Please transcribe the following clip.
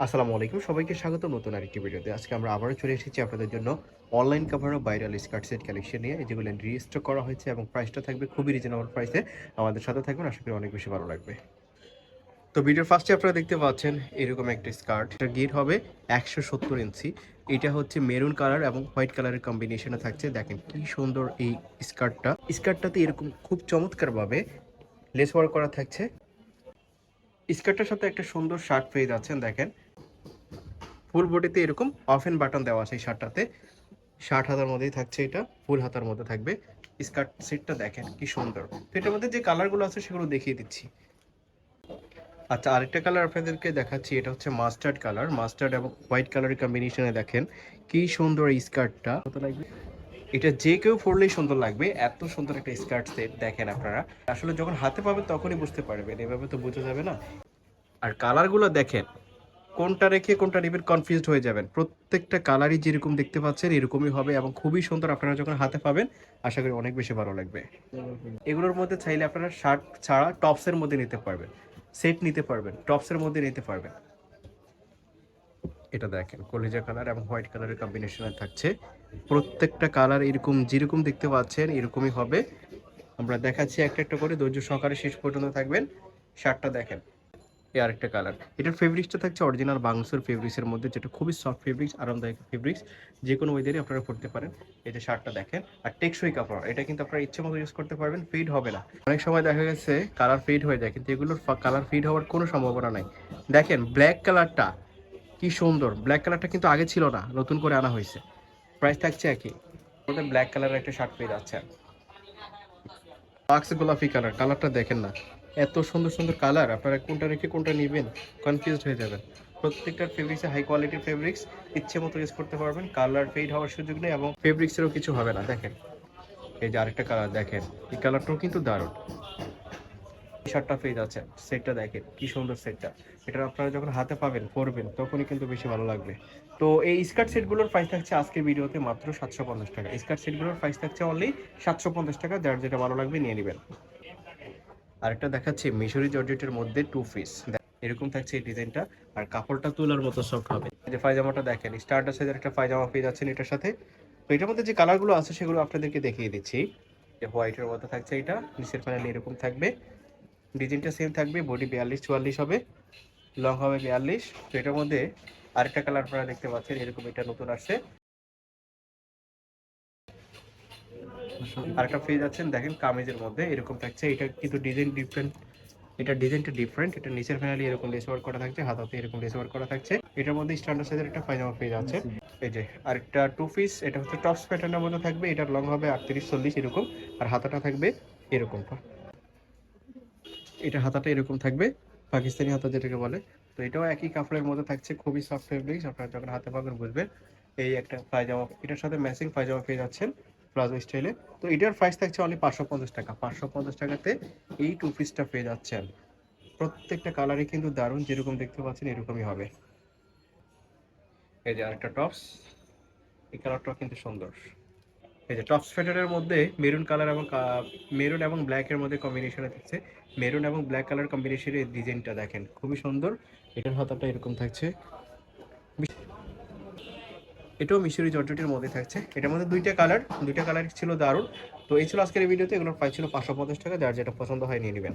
আসসালামু আলাইকুম, সবাইকে স্বাগত নতুন আরেকটি ভিডিওতে। আজকে আমরা আবারও চলে এসেছি আপনাদের জন্য অনলাইন কাভার ও ভাইরাল স্কার্ট সেট কালেকশন নিয়ে, যেগুলো রিস্টক করা হয়েছে এবং প্রাইসটা থাকবে খুবই রিজনেবল প্রাইসে। আমাদের সাথে থাকবেন, আশা করি অনেক বেশি ভালো লাগবে। তো ভিডিওর ফার্স্টে আপনারা দেখতে পাচ্ছেন এরকম একটা স্কার্ট, এটার গিট হবে 170 ইঞ্চি। এটা হচ্ছে মেরুন কালার এবং হোয়াইট কালারের কম্বিনেশনে থাকছে। দেখেন কি সুন্দর এই স্কার্টটাতে এরকম খুব চমৎকারভাবে লেস ওয়ার্ক করা থাকছে। স্কার্টটার সাথে একটা সুন্দর শার্ট পেয়ে যাচ্ছেন। দেখেন ফুল বডিতে এরকম অফ এন্ড বাটন দেওয়া আছে। এই শার্টটাতে শার্ট হাতার মধ্যেই থাকছে, এটা ফুল হাতার মধ্যে থাকবে। স্কার্ট সেটটা দেখেন কি সুন্দর। তো এটার মধ্যে যে কালারগুলো আছে সেগুলো দেখিয়ে দিচ্ছি। আচ্ছা, আরেকটা কালার আপনাদেরকে দেখাচ্ছি, এটা হচ্ছে মাস্টার্ড কালার। মাস্টার্ড এবং হোয়াইট কালারের কম্বিনেশনে দেখেন কি সুন্দর এই স্কার্টটা। কত লাগবে? এটা যে কেউ পরলেই সুন্দর লাগবে, এত সুন্দর একটা স্কার্ট সেট। দেখেন আপনারা আসলে যখন হাতে পাবেন তখনই বুঝতে পারবেন, এভাবে তো বোঝা যাবে না। আর কালারগুলো দেখেন, কোনটা রেখে কোনটা নিবেন কনফিউজড হয়ে যাবেন। প্রত্যেকটা কালারই যেরকম দেখতে পাচ্ছেন এরকমই হবে এবং খুবই সুন্দর। আপনারা যখন হাতে পাবেন আশা করি অনেক বেশি ভালো লাগবে। এগুলোর মধ্যে চাইলে আপনারা শার্ট ছাড়া টপসের মধ্যে নিতে পারবেন, সেট নিতে পারবেন, টপসের মধ্যে নিতে পারবেন। এটা দেখেন কলিজা কালার এবং হোয়াইট কালারের কম্বিনেশনে থাকছে। প্রত্যেকটা কালার এরকম যেরকম দেখতে পাচ্ছেন এরকমই হবে। আমরা দেখাচ্ছি একটা একটা করে, ধৈর্য সহকারে শেষ পর্যন্ত থাকবেন। শার্টটা দেখেন, এই আরেকটা কালার। এটার ফেব্রিক্সটা থাকছে অরিজিনাল বাংসুর ফেব্রিক্সের মধ্যে, যেটা খুবই সফট ফেব্রিক্স, আরামদায়ক ফেব্রিক্স, যে কোনো ওয়েদারে আপনারা পরতে পারেন। এই যে শার্টটা দেখেন, আর টেকসই কাপড়, এটা কিন্তু আপনারা ইচ্ছে মতো ইউজ করতে পারবেন, ফেড হবে না। অনেক সময় দেখা গেছে কালার ফেড হয়ে যায়, কিন্তু এগুলোর কালার ফেড হওয়ার কোনো সম্ভাবনা নাই। দেখেন ব্ল্যাক কালারটা কি সুন্দর। ব্ল্যাক কালারটা কিন্তু আগে ছিল না, নতুন করে আনা হয়েছে। প্রাইস থাকছে একই। ওদের ব্ল্যাক কালারের একটা শার্ট পেয়ে যাচ্ছেন। লাক্স গোলাপি কালার, কালারটা দেখেন না, এত সুন্দর সুন্দর কালার। আপনারা কোনটা রেখে কোনটা নেবেন কনফিউজড হয়ে যাবেন। প্রত্যেকটার ফেব্রিক্স হাই কোয়ালিটির ফেব্রিক্স, ইচ্ছে মতো ইউজ করতে পারবেন। কালার ফেড হওয়ার সুযোগ নেই এবং ফেব্রিক্সেরও কিছু হবে না। দেখেন এই যে আরেকটা কালার দেখেন, এই কালারটাও কিন্তু দারুণ। এই শার্টটা পেয়ে যাচ্ছেন, সেটটা দেখেন কি সুন্দর সেটটা। এটা আপনারা যখন হাতে পাবেন পরবেন তখনই কিন্তু বেশি ভালো লাগবে। তো এই স্কার্ট সেটগুলোর প্রাইস থাকছে আজকের ভিডিওতে মাত্র 750 টাকা। স্কার্ট সেটগুলোর প্রাইস থাকছে অনলি 750 টাকা। যার যেটা ভালো লাগবে নিয়ে নেবেন। আরেকটা দেখাচ্ছি মিশরি জর্জেটের মধ্যে টু পিস, এরকম থাকছে এই ডিজাইনটা। আর কাপড়টা তুলার মতো সফট হবে। এই যে পায়জামাটা দেখেন, স্টার্টার সাইজের একটা পায়জামা পেয়ে যাচ্ছেন এটার সাথে। তো এটার মধ্যে যে কালারগুলো আছে সেগুলো আপনাদেরকে দেখিয়ে দিচ্ছি। যে হোয়াইটের মধ্যে থাকছে এটা, নিচের প্যানেল এরকম থাকবে, ডিজাইনটা সেম থাকবে। বডি 42-44 হবে, লং হবে 42। তো এটার মধ্যে আরেকটা কালার আপনারা দেখতে পাচ্ছেন এরকম, এটা নতুন আসছে। আরেকটা পেয়ে যাচ্ছেন দেখেন কামিজের মধ্যে এরকম থাকছে। এটা কিন্তু ডিজাইন ডিফারেন্ট, এটা ডিজাইনটা ডিফারেন্ট। এটা নিচের ফ্যানালি এরকম লেস ওয়ার্ক করা থাকছে, হাতাতে এরকম লেস ওয়ার্ক করা থাকছে। এটার মধ্যে স্ট্যান্ডার্ড সাইজের একটা পায়জামা পেয়ে যাচ্ছে। এই যে আরেকটা টু পিস, এটা হচ্ছে টপস প্যাটার্নের মধ্যে থাকবে। এটার লং হবে 38-40 এরকম, আর হাতাটা থাকবে এরকম। এটা হাতাটা এরকম থাকবে, পাকিস্তানি হাতা যেটাকে বলে। তো এটাও একই কাপড়ের মধ্যে থাকছে, খুবই সফট ফেব্রিক্স। আপনারা যখন হাতে পাবেন বুঝবেন। এই একটা পায়জামা, এটার সাথে ম্যাচিং পায়জামা পেয়ে যাচ্ছেন প্লাজো স্টাইলে। তো এটার প্রাইস থাকছে অনলি 550 টাকা। 550 টাকাতে এই টু পিসটা পেয়ে যাচ্ছেন। প্রত্যেকটা কালারই কিন্তু দারুণ, যেরকম দেখতে পাচ্ছেন এরকমই হবে। এই যে আরেকটা টপস, এই কালারটাও কিন্তু সুন্দর। এই যে টপস ফেটারের মধ্যে মেরুন কালার এবং মেরুন এবং ব্ল্যাকের মধ্যে কম্বিনেশনে থাকছে। মেরুন এবং ব্ল্যাক কালার কম্বিনেশনের ডিজাইনটা দেখেন খুবই সুন্দর। এটার হাতাটা এরকম থাকছে, এটাও মিশরি জর্জেটের মধ্যে থাকছে। এটার মধ্যে দুইটা কালার ছিল দারুণ। তো এই ছিল আজকের এই ভিডিওতে। এগুলোর প্রাইস ছিল 550 টাকা। যার যেটা পছন্দ হয় নিয়ে নেবেন।